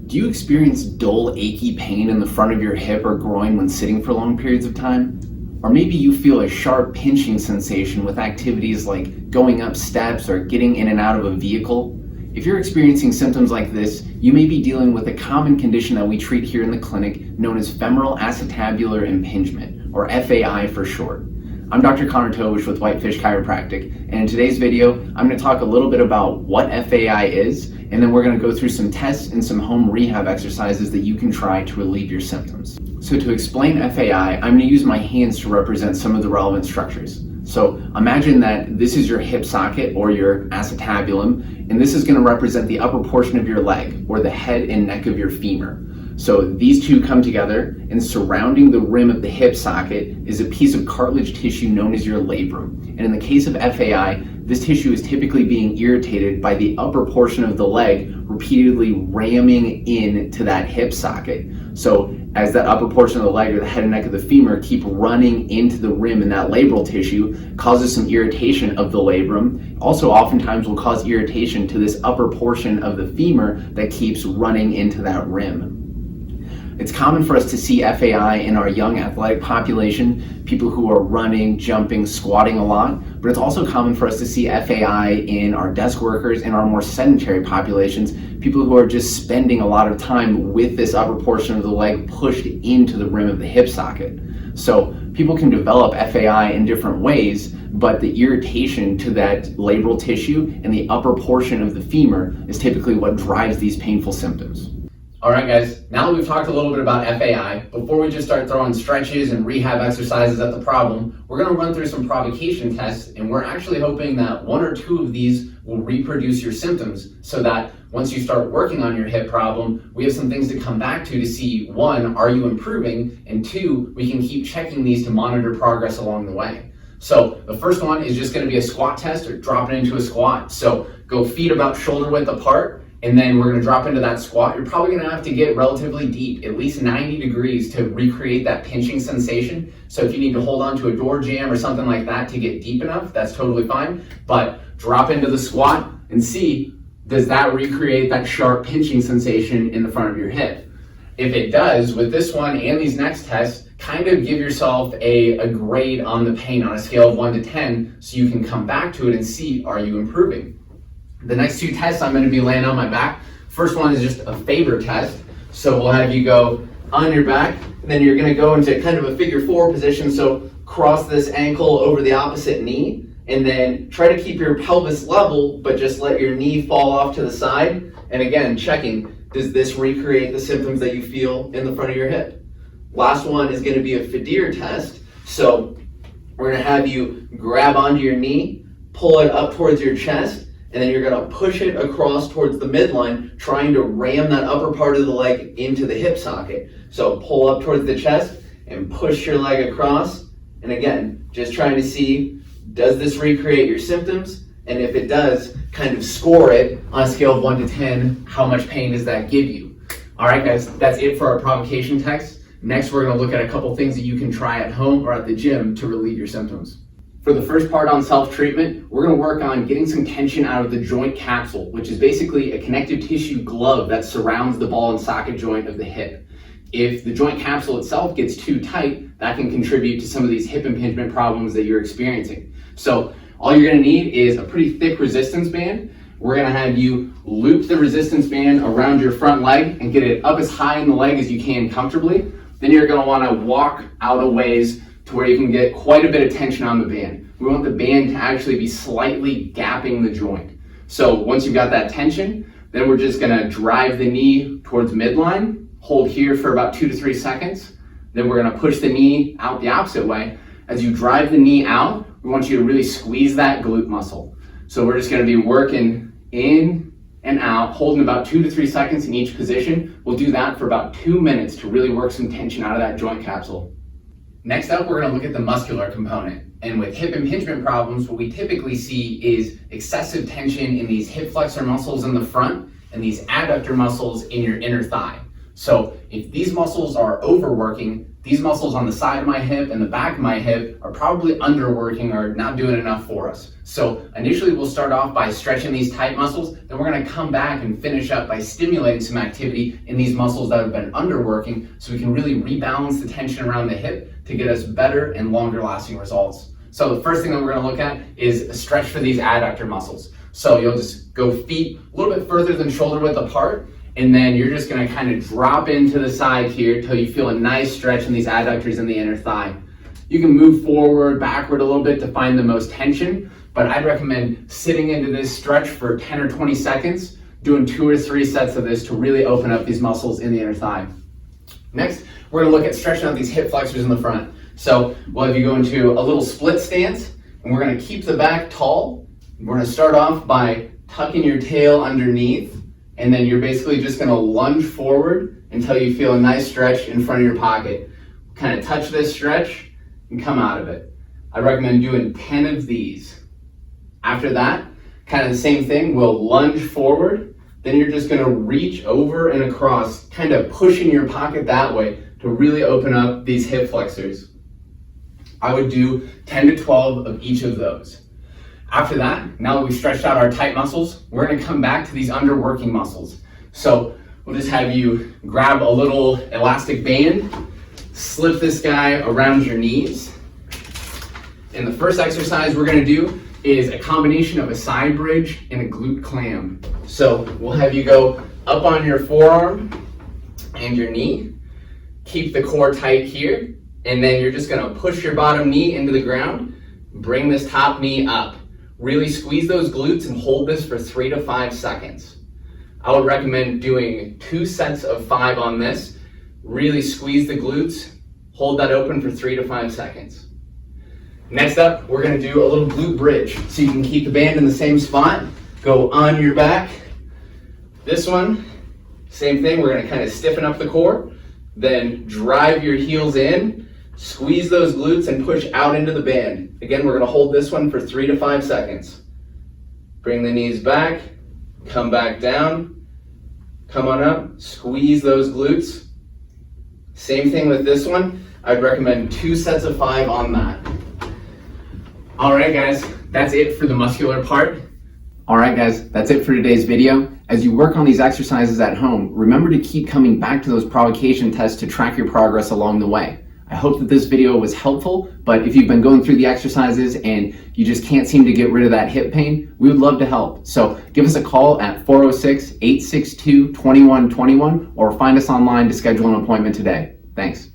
Do you experience dull, achy pain in the front of your hip or groin when sitting for long periods of time? Or maybe you feel a sharp pinching sensation with activities like going up steps or getting in and out of a vehicle? If you're experiencing symptoms like this, you may be dealing with a common condition that we treat here in the clinic known as femoral acetabular impingement, or FAI for short. I'm Dr. Connor Tovish with Whitefish Chiropractic, and in today's video, I'm going to talk a little bit about what FAI is, and then we're going to go through some tests and some home rehab exercises that you can try to relieve your symptoms. So to explain FAI, I'm going to use my hands to represent some of the relevant structures. So imagine that this is your hip socket or your acetabulum, and this is going to represent the upper portion of your leg or the head and neck of your femur. So these two come together, and surrounding the rim of the hip socket is a piece of cartilage tissue known as your labrum. And in the case of FAI, this tissue is typically being irritated by the upper portion of the leg repeatedly ramming into that hip socket. So as that upper portion of the leg or the head and neck of the femur keep running into the rim and that labral tissue causes some irritation of the labrum. Also oftentimes will cause irritation to this upper portion of the femur that keeps running into that rim. It's common for us to see FAI in our young athletic population, people who are running, jumping, squatting a lot, but it's also common for us to see FAI in our desk workers and our more sedentary populations, people who are just spending a lot of time with this upper portion of the leg pushed into the rim of the hip socket. So people can develop FAI in different ways, but the irritation to that labral tissue and the upper portion of the femur is typically what drives these painful symptoms. All right, guys, now that we've talked a little bit about FAI, before we just start throwing stretches and rehab exercises at the problem, we're going to run through some provocation tests, and we're actually hoping that one or two of these will reproduce your symptoms so that once you start working on your hip problem, we have some things to come back to see, one, are you improving? And two, we can keep checking these to monitor progress along the way. So the first one is just going to be a squat test or dropping into a squat. So go feet about shoulder width apart. And then we're going to drop into that squat. You're probably going to have to get relatively deep, at least 90 degrees to recreate that pinching sensation. So if you need to hold on to a door jamb or something like that to get deep enough, that's totally fine. But drop into the squat and see, does that recreate that sharp pinching sensation in the front of your hip? If it does, with this one and these next tests, kind of give yourself a grade on the pain on a scale of 1 to 10 so you can come back to it and see, are you improving? The next two tests I'm going to be laying on my back. First one is just a favor test. So we'll have you go on your back, and then you're going to go into kind of a figure 4 position. So cross this ankle over the opposite knee, and then try to keep your pelvis level, but just let your knee fall off to the side. And again, checking, does this recreate the symptoms that you feel in the front of your hip? Last one is going to be a Fadir test. So we're going to have you grab onto your knee, pull it up towards your chest, and then you're going to push it across towards the midline, trying to ram that upper part of the leg into the hip socket. So pull up towards the chest and push your leg across. And again, just trying to see, does this recreate your symptoms? And if it does, kind of score it on a scale of 1 to 10. How much pain does that give you? All right, guys, that's it for our provocation tests. Next, we're going to look at a couple things that you can try at home or at the gym to relieve your symptoms. For the first part on self-treatment, we're going to work on getting some tension out of the joint capsule, which is basically a connective tissue glove that surrounds the ball and socket joint of the hip. If the joint capsule itself gets too tight, that can contribute to some of these hip impingement problems that you're experiencing. So all you're going to need is a pretty thick resistance band. We're going to have you loop the resistance band around your front leg and get it up as high in the leg as you can comfortably. Then you're going to want to walk out a ways to where you can get quite a bit of tension on the band. We want the band to actually be slightly gapping the joint. So once you've got that tension, then we're just gonna drive the knee towards midline, hold here for about 2 to 3 seconds. Then we're gonna push the knee out the opposite way. As you drive the knee out, we want you to really squeeze that glute muscle. So we're just gonna be working in and out, holding about 2 to 3 seconds in each position. We'll do that for about 2 minutes to really work some tension out of that joint capsule. Next up, we're going to look at the muscular component. And with hip impingement problems, what we typically see is excessive tension in these hip flexor muscles in the front and these adductor muscles in your inner thigh. So if these muscles are overworking, these muscles on the side of my hip and the back of my hip are probably underworking or not doing enough for us. So initially we'll start off by stretching these tight muscles, then we're gonna come back and finish up by stimulating some activity in these muscles that have been underworking so we can really rebalance the tension around the hip to get us better and longer lasting results. So the first thing that we're gonna look at is a stretch for these adductor muscles. So you'll just go feet a little bit further than shoulder width apart, and then you're just gonna kind of drop into the side here till you feel a nice stretch in these adductors in the inner thigh. You can move forward, backward a little bit to find the most tension, but I'd recommend sitting into this stretch for 10 or 20 seconds, doing 2 or 3 sets of this to really open up these muscles in the inner thigh. Next, we're gonna look at stretching out these hip flexors in the front. So we'll have you go into a little split stance, and we're gonna keep the back tall. We're gonna start off by tucking your tail underneath, and then you're basically just gonna lunge forward until you feel a nice stretch in front of your pocket. Kind of touch this stretch and come out of it. I recommend doing 10 of these. After that, kind of the same thing, we'll lunge forward, then you're just gonna reach over and across, kind of pushing your pocket that way to really open up these hip flexors. I would do 10 to 12 of each of those. After that, now that we've stretched out our tight muscles, we're gonna come back to these underworking muscles. So we'll just have you grab a little elastic band, slip this guy around your knees. And the first exercise we're gonna do is a combination of a side bridge and a glute clam. So we'll have you go up on your forearm and your knee, keep the core tight here, and then you're just gonna push your bottom knee into the ground, bring this top knee up. Really squeeze those glutes and hold this for 3 to 5 seconds. I would recommend doing 2 sets of 5 on this. Really squeeze the glutes, hold that open for 3 to 5 seconds. Next up, we're gonna do a little glute bridge. So you can keep the band in the same spot, go on your back. This one, same thing, we're gonna kind of stiffen up the core, then drive your heels in, squeeze those glutes and push out into the band. Again, we're gonna hold this one for 3 to 5 seconds. Bring the knees back, come back down, come on up, squeeze those glutes. Same thing with this one. I'd recommend 2 sets of 5 on that. All right, guys, that's it for the muscular part. All right, guys, that's it for today's video. As you work on these exercises at home, remember to keep coming back to those provocation tests to track your progress along the way. I hope that this video was helpful, but if you've been going through the exercises and you just can't seem to get rid of that hip pain, we would love to help. So give us a call at 406-862-2121 or find us online to schedule an appointment today. Thanks.